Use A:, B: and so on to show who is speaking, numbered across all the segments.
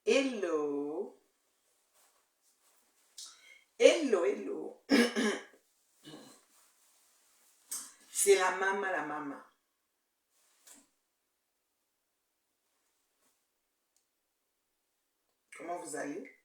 A: Hello. Hello, hello. C'est la maman, la maman. Comment vous allez?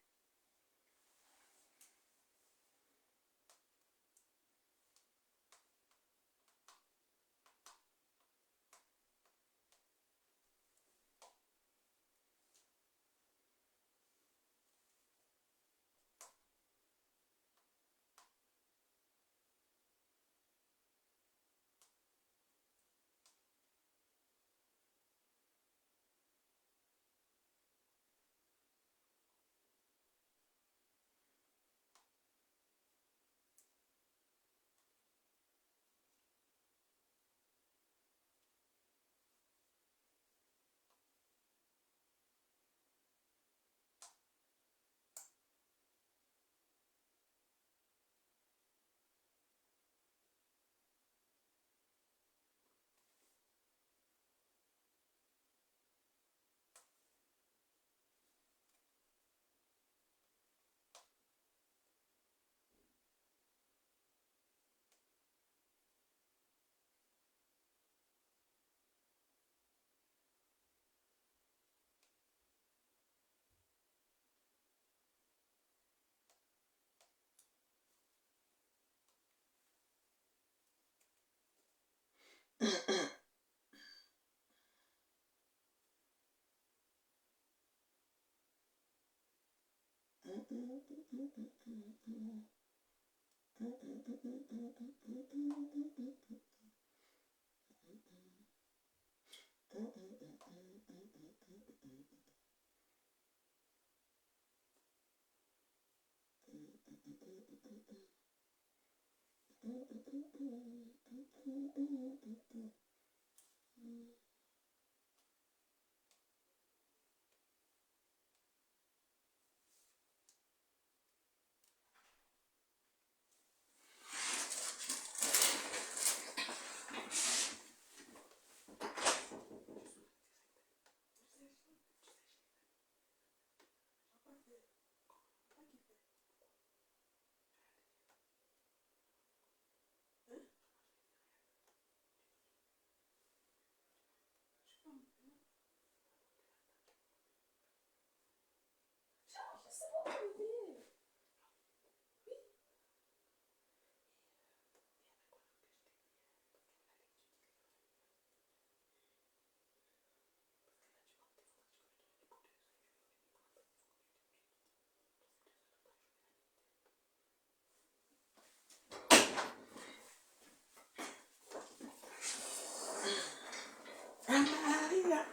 A: Ah, Maria,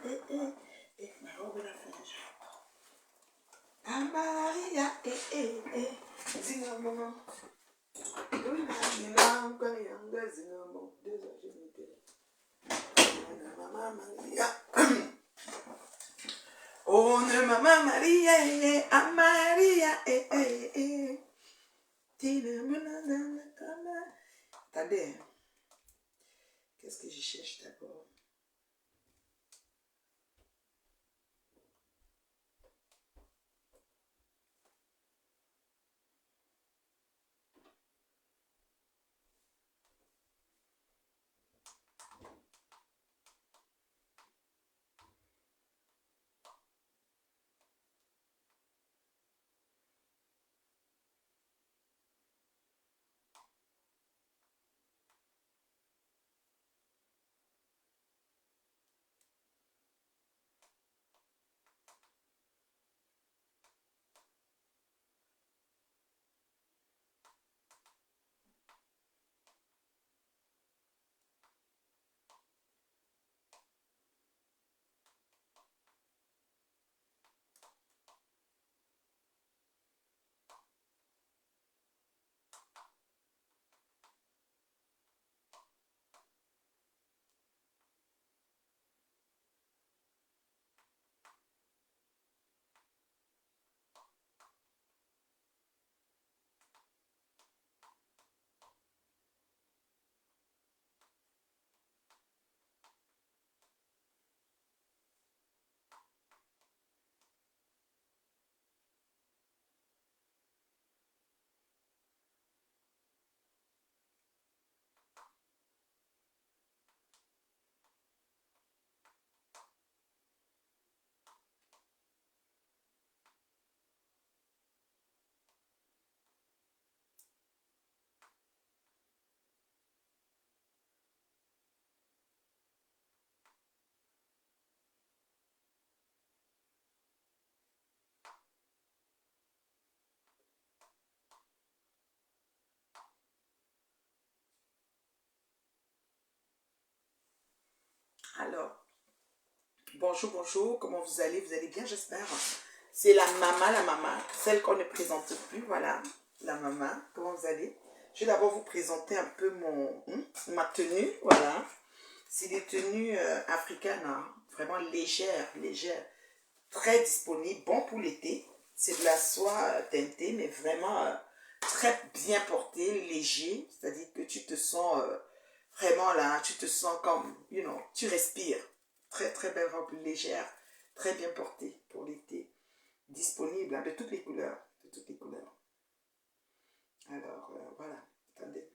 A: ma robe la finge. Ah, Maria, dis-moi, maman. Oui, maman, quand il y a un gars, dis-moi, bon, 2 heures, j'ai mis télé. Maman, Maria. Oh, ne maman, Maria, ah, Maria, Attendez, qu'est-ce que je cherche d'abord? Alors, bonjour, bonjour, comment vous allez? Vous allez bien, j'espère. C'est la maman, celle qu'on ne présente plus, voilà, la maman, comment vous allez? Je vais d'abord vous présenter un peu ma tenue, voilà. C'est des tenues africaines, hein, vraiment légères, légères, très disponibles, bon pour l'été. C'est de la soie teintée, mais vraiment très bien porté, léger, c'est-à-dire que tu te sens vraiment là, tu te sens comme, tu respires. Très très belle robe légère, très bien portée pour l'été, disponible hein, de toutes les couleurs, de toutes les couleurs. Alors voilà, attendez.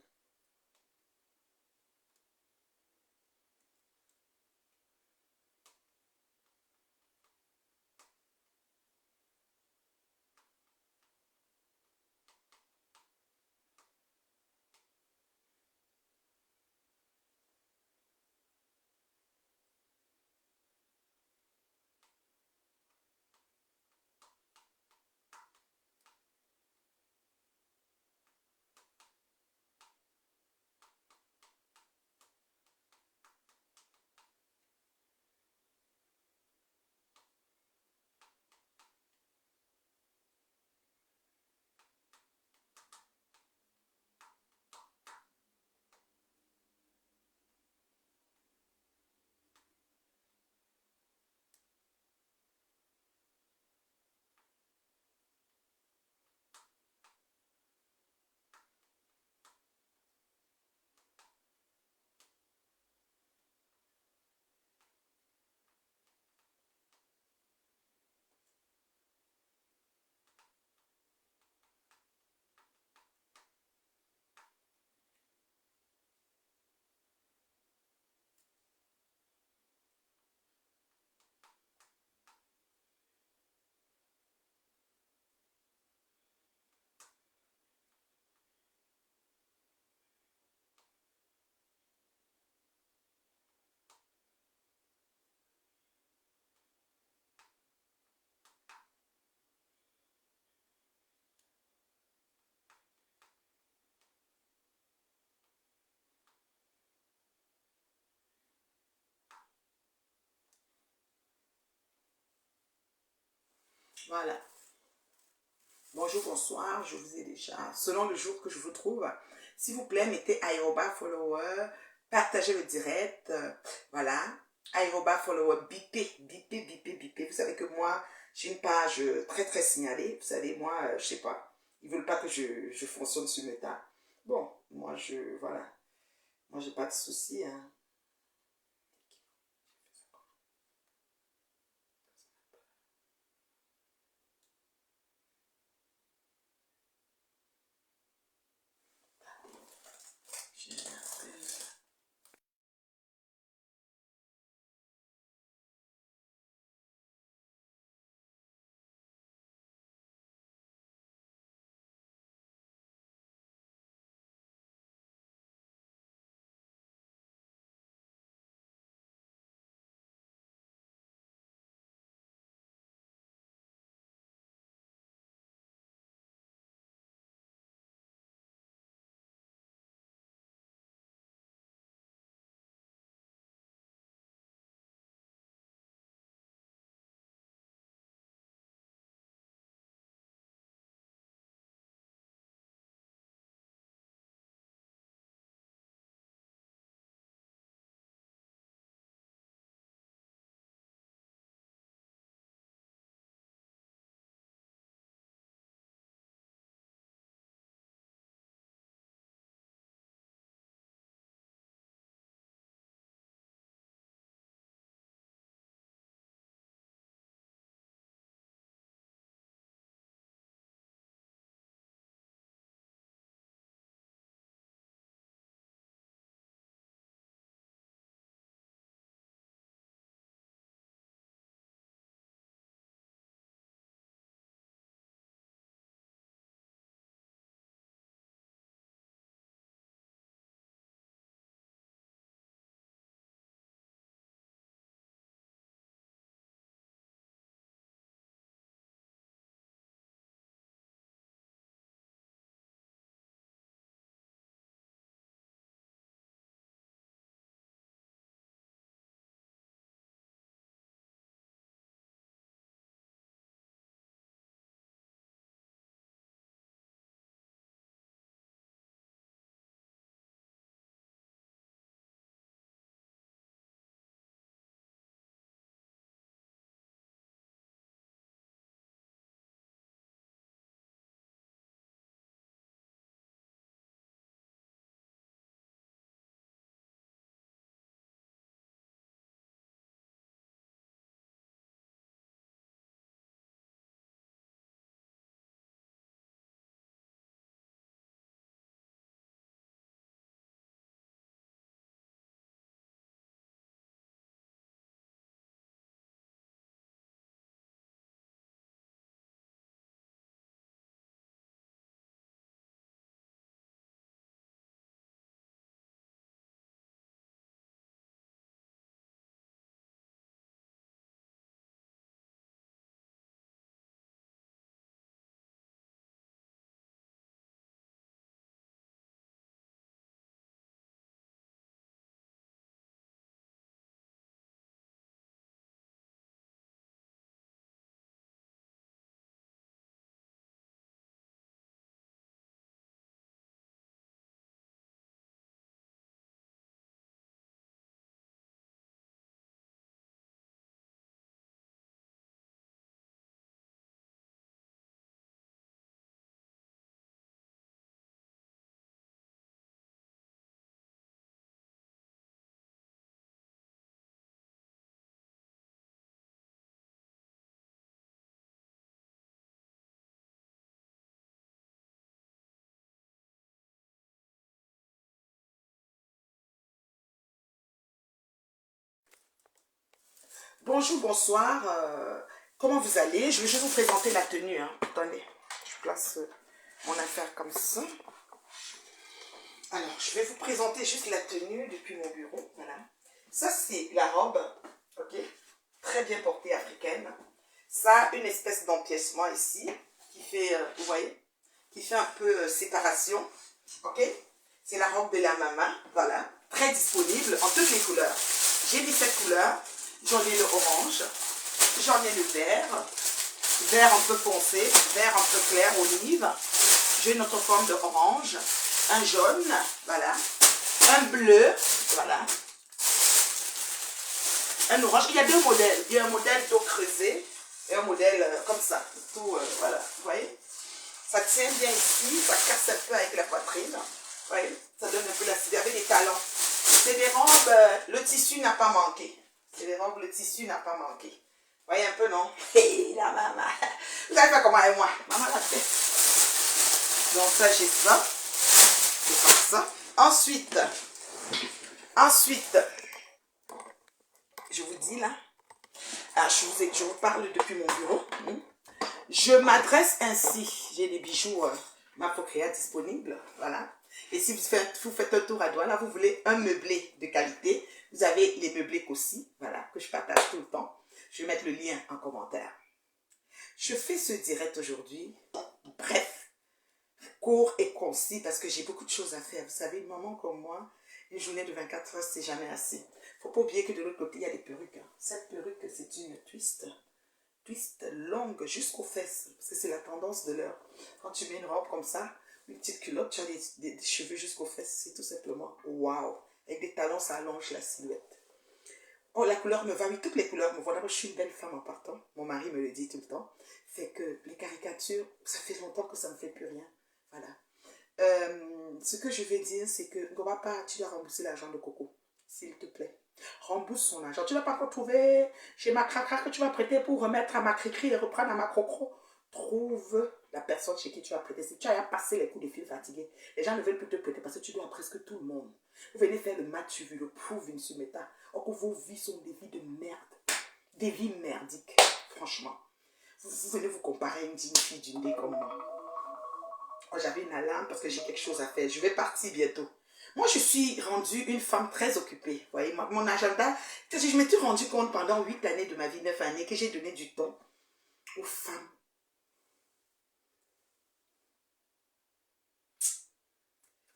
A: Voilà. Bonjour, bonsoir, je vous ai déjà, selon le jour que je vous trouve, s'il vous plaît, mettez Ayoba follower, partagez le direct, voilà, Ayoba follower, bipez, bipez, bipez, bipez. Vous savez que moi, j'ai une page très très signalée, vous savez, moi, je sais pas, ils veulent pas que je fonctionne sur Meta. Bon, moi, voilà, moi, j'ai pas de soucis, hein. Bonjour, bonsoir. Comment vous allez? Je vais juste vous présenter la tenue. Hein. Attendez, je place mon affaire comme ça. Alors, je vais vous présenter juste la tenue depuis mon bureau. Voilà. Ça, c'est la robe. Ok. Très bien portée africaine. Ça a une espèce d'empiècement ici qui fait, vous voyez, qui fait un peu séparation. Ok. C'est la robe de la maman. Voilà. Très disponible en toutes les couleurs. J'ai mis cette couleur. J'en ai le orange. J'en ai le vert. Vert un peu foncé. Vert un peu clair, olive. J'ai une autre forme de orange. Un jaune. Voilà. Un bleu. Voilà. Un orange. Il y a deux modèles. Il y a un modèle dos creusé et un modèle comme ça. Tout, voilà. Vous voyez? Ça tient bien ici. Ça casse un peu avec la poitrine. Vous voyez? Ça donne un peu l'acidité avec des talons. C'est des robes, le tissu n'a pas manqué. C'est des robes, le tissu n'a pas manqué. Vous voyez un peu, non? Hé, la maman. Vous savez pas comment elle est, moi. Maman l'a fait. Donc ça, j'ai ça. C'est comme ça. Ensuite, je vous dis là, je vous parle depuis mon bureau. Je m'adresse ainsi. J'ai des bijoux Mapocréa disponibles. Voilà. Et si vous faites un tour à Douala, vous voulez un meublé de qualité, vous avez les meublés aussi, voilà, que je partage tout le temps. Je vais mettre le lien en commentaire. Je fais ce direct aujourd'hui, bref, court et concis, parce que j'ai beaucoup de choses à faire. Vous savez, une maman comme moi, une journée de 24 heures, c'est jamais assez. Il ne faut pas oublier que de l'autre côté, il y a des perruques. Cette perruque, c'est une twist longue jusqu'aux fesses, parce que c'est la tendance de l'heure. Quand tu mets une robe comme ça, une petite culotte, tu as des cheveux jusqu'aux fesses, c'est tout simplement waouh. Avec des talons, ça allonge la silhouette. Oh, la couleur me va, oui, toutes les couleurs me vont. D'abord, je suis une belle femme en partant. Mon mari me le dit tout le temps. Fait que les caricatures, ça fait longtemps que ça ne me fait plus rien. Voilà. Ce que je vais dire, c'est que papa, tu dois rembourser l'argent de Coco, s'il te plaît. Rembourse son argent. Tu ne vas pas retrouver chez ma cracra que tu vas prêter pour remettre à ma cricri et reprendre à ma crocro. Trouve la personne chez qui tu vas prêter. Si tu as passé les coups de fil fatigués, les gens ne veulent plus te prêter parce que tu dois à presque tout le monde. Vous venez faire le match, tu veux le prouve une sumeta. Or que vos vies sont des vies de merde. Des vies merdiques, franchement. Vous venez vous comparer à une digne fille d'une dé comme moi. Oh, j'avais une alarme parce que j'ai quelque chose à faire. Je vais partir bientôt. Moi, je suis rendue une femme très occupée. Vous voyez, mon agenda, je m'étais rendu compte pendant 8 années de ma vie, 9 années, que j'ai donné du temps aux femmes.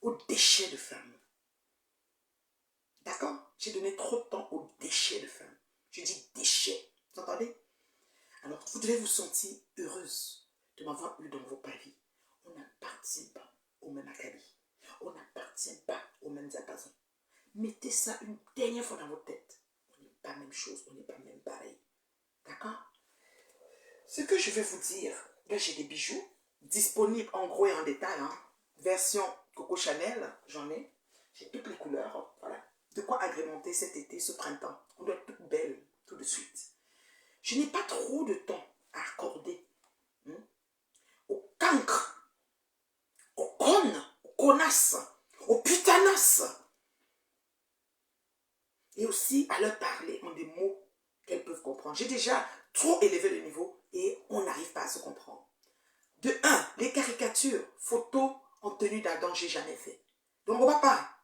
A: Aux déchets de femmes. D'accord? J'ai donné trop de temps aux déchets de femmes. Je dis déchets. Vous entendez? Alors, vous devez vous sentir heureuse de m'avoir eu dans vos pavis. On n'appartient pas au même acabit. On n'appartient pas aux mêmes diapasons. Mettez ça une dernière fois dans votre tête. On n'est pas la même chose, on n'est pas même pareil. D'accord? Ce que je vais vous dire, là j'ai des bijoux disponibles en gros et en détail. Hein. Version Coco Chanel, j'en ai. J'ai toutes les couleurs. Voilà. De quoi agrémenter cet été, ce printemps. On doit être toute belle tout de suite. Je n'ai pas trop de temps à accorder aux cancres, aux connes, aux connasses, aux putanasses. Et aussi à leur parler en des mots qu'elles peuvent comprendre. J'ai déjà trop élevé le niveau et on n'arrive pas à se comprendre. De un, les caricatures, photos en tenue d'Adam, j'ai jamais fait. Donc on va pas.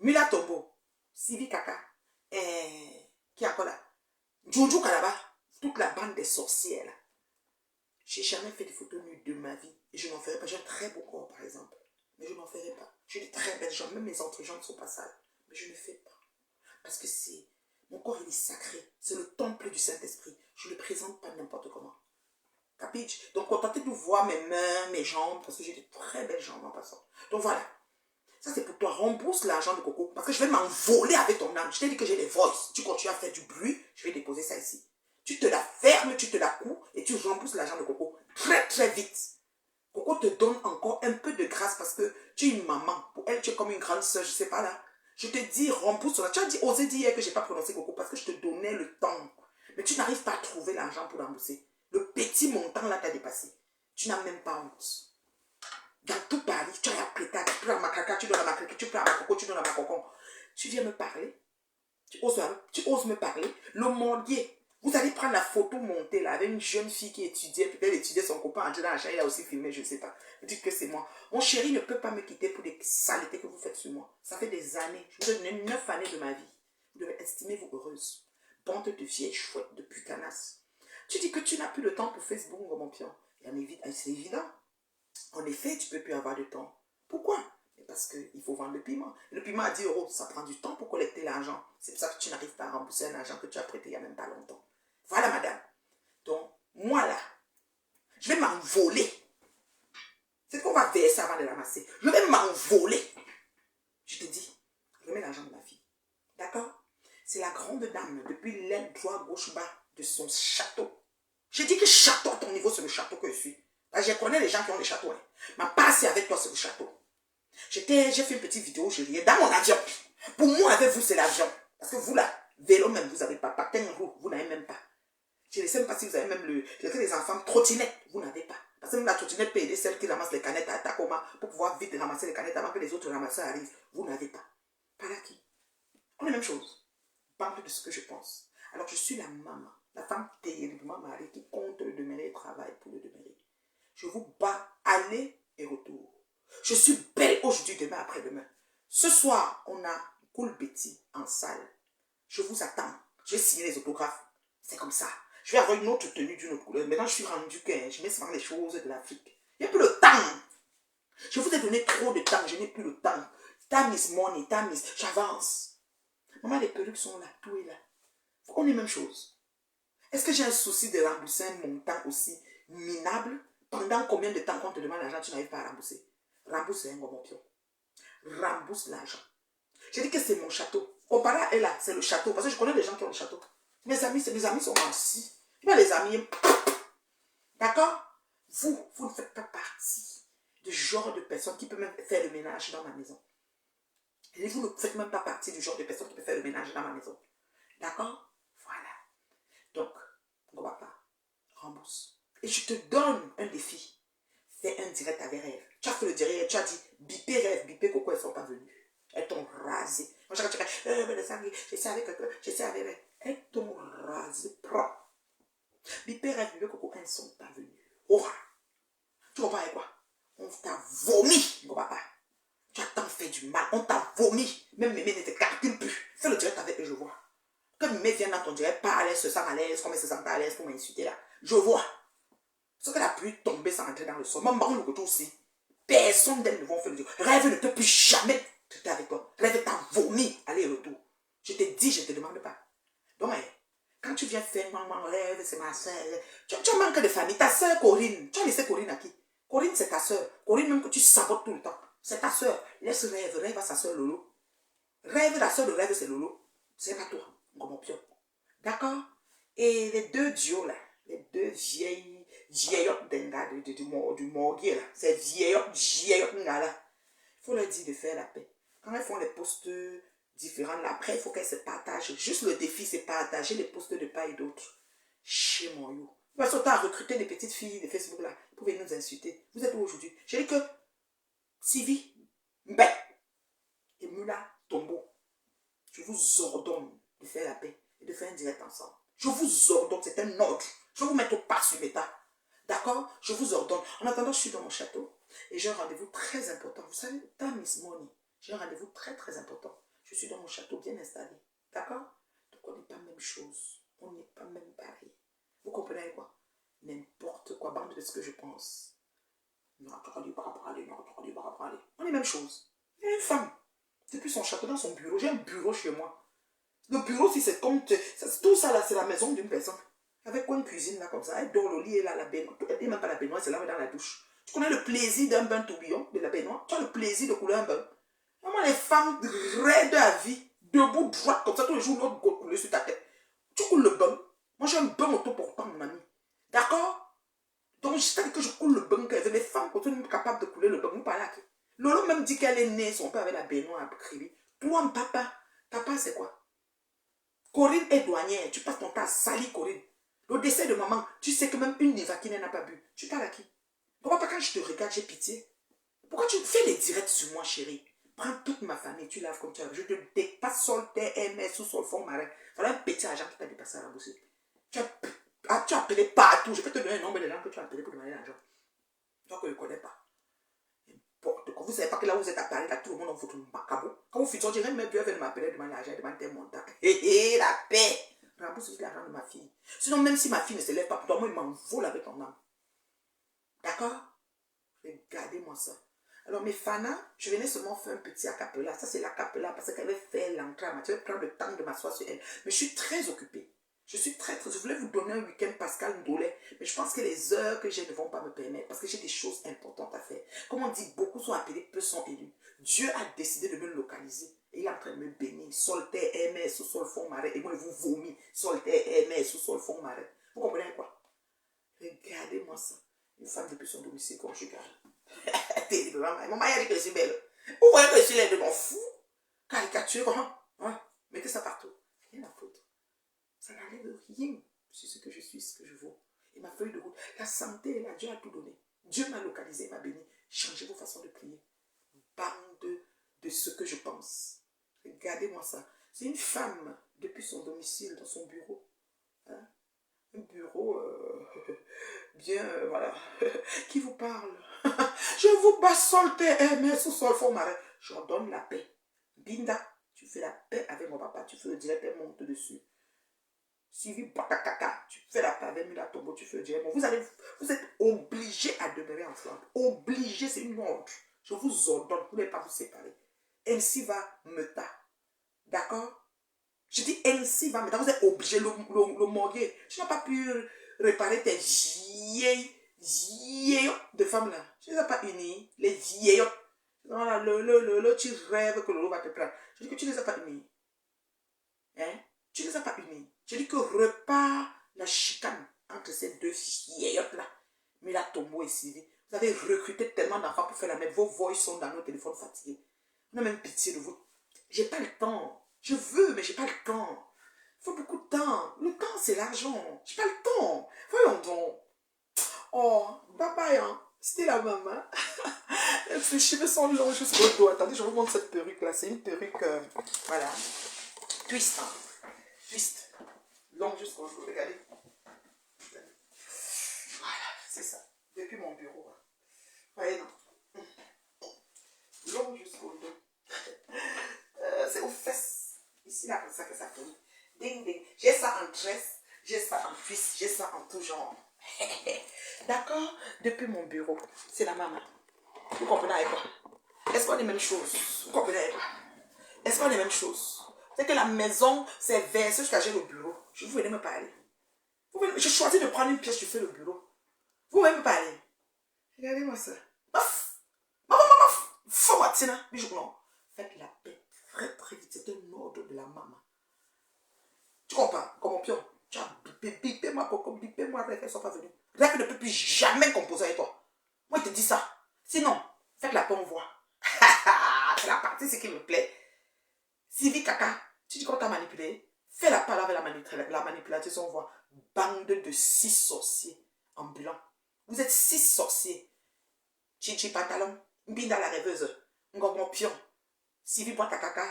A: Mula Tombo, Sivi Kaka, qui a quoi là? Jojo Kalaba, toute la bande des sorcières là. J'ai jamais fait de photos nues de ma vie. Et je n'en ferai pas. J'ai un très beau corps par exemple. Mais je n'en ferai pas. J'ai de très belles jambes. Même mes entrejambes ne sont pas sales. Mais je ne fais pas. Parce que c'est... Mon corps, il est sacré. C'est le temple du Saint-Esprit. Je ne le présente pas n'importe comment. Capiche? Donc, contentez de voir mes mains, mes jambes, parce que j'ai de très belles jambes en passant. Donc, voilà. Ça, c'est pour toi. Rembourse l'argent de Coco. Parce que je vais m'envoler avec ton âme. Je t'ai dit que j'ai les voices. Tu continues à faire du bruit. Je vais déposer ça ici. Tu te la fermes, tu te la couds et tu rembourses l'argent de Coco. Très, très vite. Coco te donne encore un peu de grâce parce que tu es une maman. Pour elle, tu es comme une grande soeur, je ne sais pas là. Je te dis, rembourse cela. Tu as dit, osé dire que je n'ai pas prononcé Coco parce que je te donnais le temps. Mais tu n'arrives pas à trouver l'argent pour rembourser. Le petit montant là t'a dépassé. Tu n'as même pas honte. Dans tout Paris, tu as appelé, tu prends ma caca, tu donnes à ma caca, tu prends à ma coco, tu donnes à ma cocon. Tu viens me parler. Tu oses me parler. Le mordier. Vous allez prendre la photo montée là avec une jeune fille qui étudiait, peut-être étudiait son copain en dans la chambre, il a aussi filmé, je ne sais pas. Dites que c'est moi. Mon chéri ne peut pas me quitter pour des saletés que vous faites sur moi. Ça fait des années. Je vous ai donné 9 années de ma vie. Vous devez estimer vous heureuse. Bande de vieilles chouettes, de putanas. Tu dis que tu n'as plus de temps pour Facebook, mon pion. C'est évident. En effet, tu ne peux plus avoir de temps. Pourquoi? Parce qu'il faut vendre le piment. Le piment à 10 euros, ça prend du temps pour collecter l'argent. C'est pour ça que tu n'arrives pas à rembourser un argent que tu as prêté il n'y a même pas longtemps. Voilà, madame. Donc, moi là, je vais m'envoler. C'est qu'on va verser avant de ramasser. Je vais m'envoler. Je te dis, remets l'argent de ma fille. D'accord? C'est la grande dame, depuis l'aile droit, gauche, bas de son château. Je dis que château à ton niveau, c'est le château que je suis. Je connais les gens qui ont des châteaux. Hein. Ma passe avec toi, c'est le château. J'ai fait une petite vidéo, je riais dans mon avion. Pour moi, avec vous, c'est l'avion. Parce que vous, là, vélo même, vous n'avez pas. Patin roue, vous n'avez même pas. Je ne sais même pas si vous avez même les enfants, trottinette, vous n'avez pas. Parce que la trottinette peut aider celle qui ramasse les canettes à Tacoma pour pouvoir vite ramasser les canettes avant que les autres ramasseurs arrivent. Vous n'avez pas. Par là qui? On est la même chose. Parle de ce que je pense. Alors, je suis la maman, la femme terriblement mariée qui compte le demeurer et travaille pour le demeurer. Je vous bats aller et retour. Je suis belle aujourd'hui, demain, après-demain. Ce soir, on a Cool Betty en salle. Je vous attends. Je vais signer les autographes. C'est comme ça. Je vais avoir une autre tenue d'une autre couleur. Maintenant, je suis rendu que je mets souvent les choses de l'Afrique. Il n'y a plus le temps. Je vous ai donné trop de temps. Je n'ai plus le temps. Time is money. Time is... J'avance. Maman, les perruques sont là. Tout est là. On est même chose. Est-ce que j'ai un souci de rembourser un montant aussi minable? Pendant combien de temps qu'on te demande l'argent, tu n'arrives pas à rembourser? Rembourse un gros pion. Rembourse l'argent. J'ai dit que c'est mon château. Comparé à elle là, c'est le château. Parce que je connais des gens qui ont le château. Mes amis sont assis. Tu vois les amis. D'accord? Vous ne faites pas partie du genre de personne qui peut même faire le ménage dans ma maison. Et vous ne faites même pas partie du genre de personne qui peut faire le ménage dans ma maison. D'accord? Voilà. Donc, on va pas. Rembourse. Et je te donne un défi. Fais un direct avec Rêve. Tu as fait le direct, tu as dit, bipé Rêve, bipé Coco, elles ne sont pas venues. Elles t'ont rasé. Moi, je sais avec Rêve. Elles t'ont rasé propre. Bipé Rêve, bipé Coco, elles ne sont pas venues. Oh, tu comprends avec quoi? On t'a vomi, mon papa. Tu as tant fait du mal, on t'a vomi. Même Mémé ne te calcule plus. Fais le direct avec eux, je vois. Que Mémé vienne dans ton direct, pas à l'aise, se sent à l'aise, comme elle se sent pas à l'aise pour m'insulter là. Je vois. Ce que la pluie tombée sans entrer dans le sol. Maman, le couteau aussi. Personne d'elles ne vont faire le dire. Rêve ne peut plus jamais traiter avec toi. Rêve t'a vomi, aller-retour. Je te dis, je ne te demande pas. Donc, quand tu viens faire maman, Rêve, c'est ma soeur. Tu manques de famille. Ta soeur Corinne. Tu as laissé Corinne à qui? Corinne, c'est ta soeur. Corinne, même que tu sabotes tout le temps. C'est ta soeur. Laisse Rêve. Rêve à sa soeur Lolo. Rêve, la soeur de Rêve, c'est Lolo. C'est pas toi, mon pion. D'accord? Et les deux dios là, les deux vieillottes du morguier là, ces vieillottes là, il faut leur dire de faire la paix. Quand elles font les postes différents là, après il faut qu'elles se partagent. Juste le défi, c'est partager les postes de part et d'autre. Chez mon yo. Parce qu'on a recruté des petites filles de Facebook là, pour venir nous insulter. Vous êtes où aujourd'hui? J'ai dit que Sylvie, Mbé et Mula Tombo, je vous ordonne de faire la paix et de faire un direct ensemble. Je vous ordonne, c'est un ordre. Je vais vous mettre au pas sur mes tas. D'accord? Je vous ordonne. En attendant, je suis dans mon château et j'ai un rendez-vous très important. Vous savez, time is money. J'ai un rendez-vous très très important. Je suis dans mon château bien installé. D'accord? Donc on n'est pas même chose. On n'est pas même pareil. Vous comprenez quoi? N'importe quoi, bande de ce que je pense. Non, on est même chose. Il y a une femme. Depuis son château, dans son bureau. J'ai un bureau chez moi. Le bureau, si c'est comme... Tout ça, là, c'est la maison d'une personne. Avec quoi une cuisine, là, comme ça. Elle dort au lit, et là, la baignoire. Elle n'est même pas la baignoire, c'est là, dans la douche. Tu connais le plaisir d'un bain tourbillon, de la baignoire? Tu as le plaisir de couler un bain. Vraiment, les femmes raides à vie, debout, droite, comme ça, tous les jours, l'autre goutte coulée sur ta tête. Tu coules le bain. Moi, j'ai un bain autoportant, mon ami. D'accord? Donc, je t'ai dit que je coule le bain. Les femmes, quand on est capable de couler le bain, vous parlez à qui? Lolo même dit qu'elle est née, son père avec la baignoire à Kribi. Toi, papa, c'est quoi? Corinne est douanière. Tu passes ton temps à salir Corinne. Le décès de maman, tu sais que même une Nivaquine n'a pas bu. Tu parles à qui? Pourquoi pas quand je te regarde, j'ai pitié? Pourquoi tu fais les directs sur moi, chérie? Prends toute ma famille, tu laves comme tu as. Je te dépasse sol, terre, MS, sous sol, fond, marin. Voilà un petit agent qui t'a dépassé à la bourse. Tu as appelé partout. Je peux te donner un nombre de gens que tu as appelé pour demander l'argent. Toi que je ne connais pas. N'importe quoi. Vous ne savez pas que là où vous êtes à Paris, là, tout le monde en fout un macabo. Quand vous faites sortir, même Dieu vient de m'appeler, demander l'argent, demander tes montants. Hé, la paix. Rembourse l'argent de ma fille. Sinon, même si ma fille ne se lève pas pour toi, moi, il m'en vole avec ton âme. D'accord? Regardez-moi ça. Alors, mes fanas, je venais seulement faire un petit acapella. Ça, c'est l'acapella parce qu'elle veut faire l'entrée. Je vais prendre le temps de m'asseoir sur elle. Mais je suis très occupée. Je voulais vous donner un week-end Pascal Ndolé. Mais je pense que les heures que j'ai ne vont pas me permettre. Parce que j'ai des choses importantes à faire. Comme on dit, beaucoup sont appelés, peu sont élus. Dieu a décidé de me localiser. Et il est en train de me bénir. Sol, terre, MS, sous sol, fond, marais. Et moi, il vous vomit. Sol, terre, MS, sous sol, fond, marais. Vous comprenez quoi? Regardez-moi ça. Une femme depuis son domicile conjugal. Mon mari a dit que je suis belle. Vous voyez que je suis l'aide de mon fou. Caricature, comment? Hein? Mettez ça partout. Rien à foutre. Ça n'enlève rien sur ce que je suis, ce que je vaux. Et ma feuille de route. La santé, là, Dieu a tout donné. Dieu m'a localisé, m'a béni. Changez vos façons de prier. Bande de ce que je pense. Regardez-moi ça. C'est une femme depuis son domicile, dans son bureau. Hein? Un bureau bien, voilà, qui vous parle. Je vous bats sol, mais sous sol, fond marin. Je donne la paix. Binda, tu fais la paix avec mon papa, tu fais le direct, elle monte dessus. Suivi Bakakaka, tu fais la paix avec Mila Tombo, tu fais le direct. Vous êtes obligés à demeurer ensemble. Obligés, c'est une ordre. Je vous ordonne, vous n'allez pas vous séparer. MC va me ta. D'accord? Je dis MC va me ta. Vous êtes obligés, le morguer. Tu n'as pas pu réparer tes vieilles de femmes là. Tu ne les as pas unies. Les vieilles. Voilà, tu rêves que le loup va te prendre. Je dis que tu ne les as pas unies. Hein? Tu ne les as pas unies. Je dis que repart la chicane entre ces deux vieillottes là. Mais la Tombo et Sylvie. Vous avez recruté tellement d'enfants pour faire la même. Vos voix sont dans nos téléphones fatigués. On a même pitié de vous. J'ai pas le temps. Je veux, mais j'ai pas le temps. Il faut beaucoup de temps. Le temps, c'est l'argent. J'ai pas le temps. Voyons donc. Oh, bye bye, hein. C'était la maman. Ses cheveux sont longs jusqu'au dos. Attendez, je vous montre cette perruque-là. C'est une perruque, voilà. Twist, hein. Twist. Long jusqu'au dos. Regardez. Voilà, c'est ça. Depuis mon bureau. Hein. Voyez, non. Long jusqu'au dos. C'est aux fesses. Ici, là, comme ça que ça finit. Ding, ding. J'ai ça en tresse. J'ai ça en twist. J'ai ça en tout genre. D'accord? Depuis mon bureau. C'est la maman. Vous comprenez avec quoi? Est-ce qu'on a les mêmes choses? Vous comprenez avec quoi? Est-ce qu'on a les mêmes choses? C'est que la maison, c'est versé jusqu'à j'ai le bureau. Je vous venez me parler. Je choisis de prendre une pièce, je fais le bureau. Vous venez me parler. Regardez-moi ça. Baf! Faut-moi, Tina. Non. Faites la paix. Très, très vite. C'est un ordre de la maman. Tu comprends? Comme mon pion. Tu as bipé moi, coco, bipé moi, Rêve, ne sont pas venus. Rêve ne peut plus jamais composer avec toi. Moi, je te dis ça. Sinon, faites la paix, on voit. C'est la partie, ce qui me plaît. Sylvie Kaka, tu dis qu'on t'a manipulé. Fais la paix avec la manipulation, on voit. Bande de 6 sorciers ambulants. Vous êtes 6 sorciers. Chichi Pantalon, Mbinda la rêveuse, Ngongon Pion, Sylvie Boitakaka,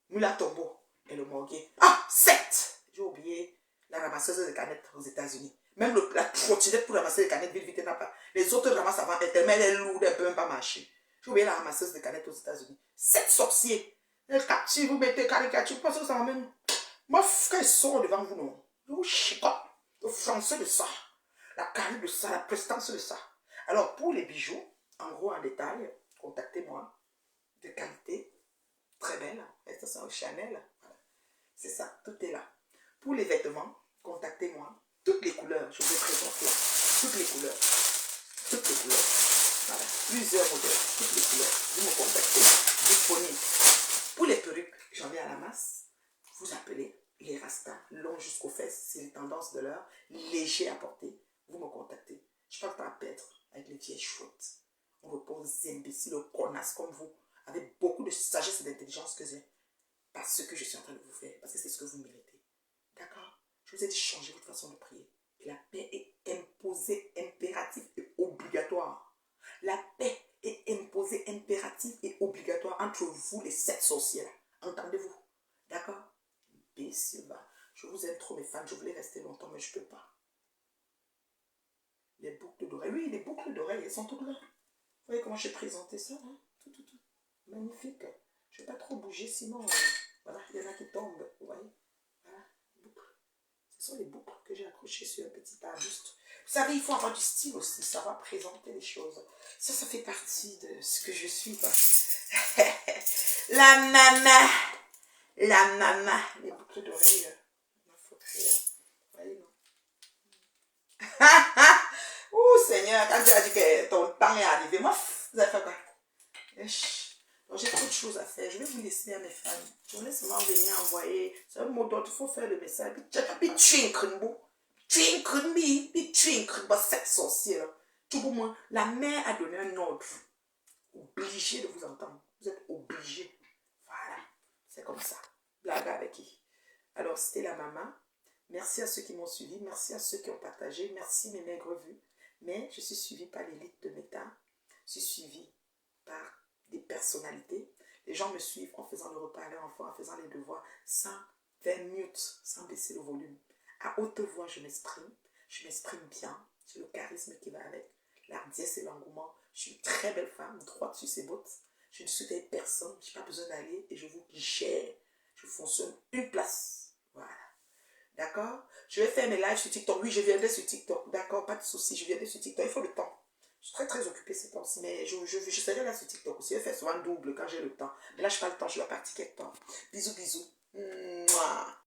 A: Mula Tombo et le morguier. Ah, 7! J'ai oublié la ramasseuse de canettes aux États-Unis. Même la trottinette pour ramasser les canettes, vite, n'a pas. Les autres ramassent avant, elle est lourde, elle ne peut même pas marcher. J'ai oublié la ramasseuse de canettes aux États-Unis. 7 sorciers. Si vous mettez caricature, parce que ça m'amène. Moi, quand ils sont devant vous, non. Je vous chicote. Le français de ça. La carrière de ça, la prestance de ça. Alors, pour les bijoux, en gros, en détail, contactez-moi. De qualité, très belle. Et ça, c'est un Chanel. Voilà. C'est ça, tout est là. Pour les vêtements, contactez-moi. Toutes les couleurs, je vous ai présenté. Toutes les couleurs. Toutes les couleurs. Voilà. Plusieurs modèles. Toutes les couleurs. Vous me contactez. Disponible. Pour les perruques, j'en ai à la masse. Vous appelez les rastas, longs jusqu'aux fesses. C'est les tendances de l'heure. Léger à porter. Vous me contactez. Je ne parle pas à perdre avec les vieilles chouettes. On répond aux imbéciles, aux connasses comme vous, avec beaucoup de sagesse et d'intelligence que j'ai. Parce que je suis en train de vous faire. Parce que c'est ce que vous méritez. D'accord? Je vous ai dit changer votre façon de prier. Et la paix est imposée, impérative et obligatoire. La paix est imposée, impérative et obligatoire entre vous, les 7 sorcières. Entendez-vous? D'accord? Bessiba. Je vous aime trop, mes fans. Je voulais rester longtemps, mais je ne peux pas. Les boucles d'oreilles. Oui, les boucles d'oreilles, elles sont toutes là. Vous voyez comment j'ai présenté ça, hein? Tout. Magnifique. Je ne vais pas trop bouger, sinon, voilà, il y en a qui tombent. Vous voyez? Voilà, les boucles. Ce sont les boucles que j'ai accrochées sur un petit arbuste. Vous savez, il faut avoir du style aussi, savoir présenter les choses. Ça fait partie de ce que je suis, quoi. La maman. La maman. Les boucles d'oreilles. Il faut créer. Vous voyez, non? Ouh, Seigneur, quand tu as dit que ton temps est arrivé, moi, vous avez fait quoi? Donc, j'ai trop de choses à faire. Je vais vous laisser à mes fans. Je vous laisse seulement venir envoyer. C'est un mot d'ordre, il faut faire le message. Puis cette sorcière. Tout pour moi, la mère a donné un ordre. Obligé de vous entendre. Vous êtes obligé. Voilà. C'est comme ça. Blague avec qui? Alors, c'était la maman. Merci à ceux qui m'ont suivi. Merci à ceux qui ont partagé. Merci mes maigres vues. Mais je suis suivie par l'élite de mes temps. Je suis suivie par des personnalités. Les gens me suivent en faisant le repas à leur enfant, en faisant les devoirs, sans faire mute, sans baisser le volume. À haute voix, je m'exprime bien. C'est le charisme qui va avec, l'ardiesse et l'engouement. Je suis une très belle femme, droite sur ses bottes. Je ne suis des personnes, je n'ai pas besoin d'aller et je vous gère. Je fonctionne une place. Voilà. D'accord? Je vais faire mes lives sur TikTok. Oui, je viendrai sur TikTok. D'accord, pas de souci, je viendrai sur TikTok. Il faut le temps. Je suis très occupée ces temps-ci, mais je serai là sur TikTok aussi. Je fais souvent double quand j'ai le temps. Mais là, je n'ai pas le temps, je dois partir quelque temps. Bisous. Mouah.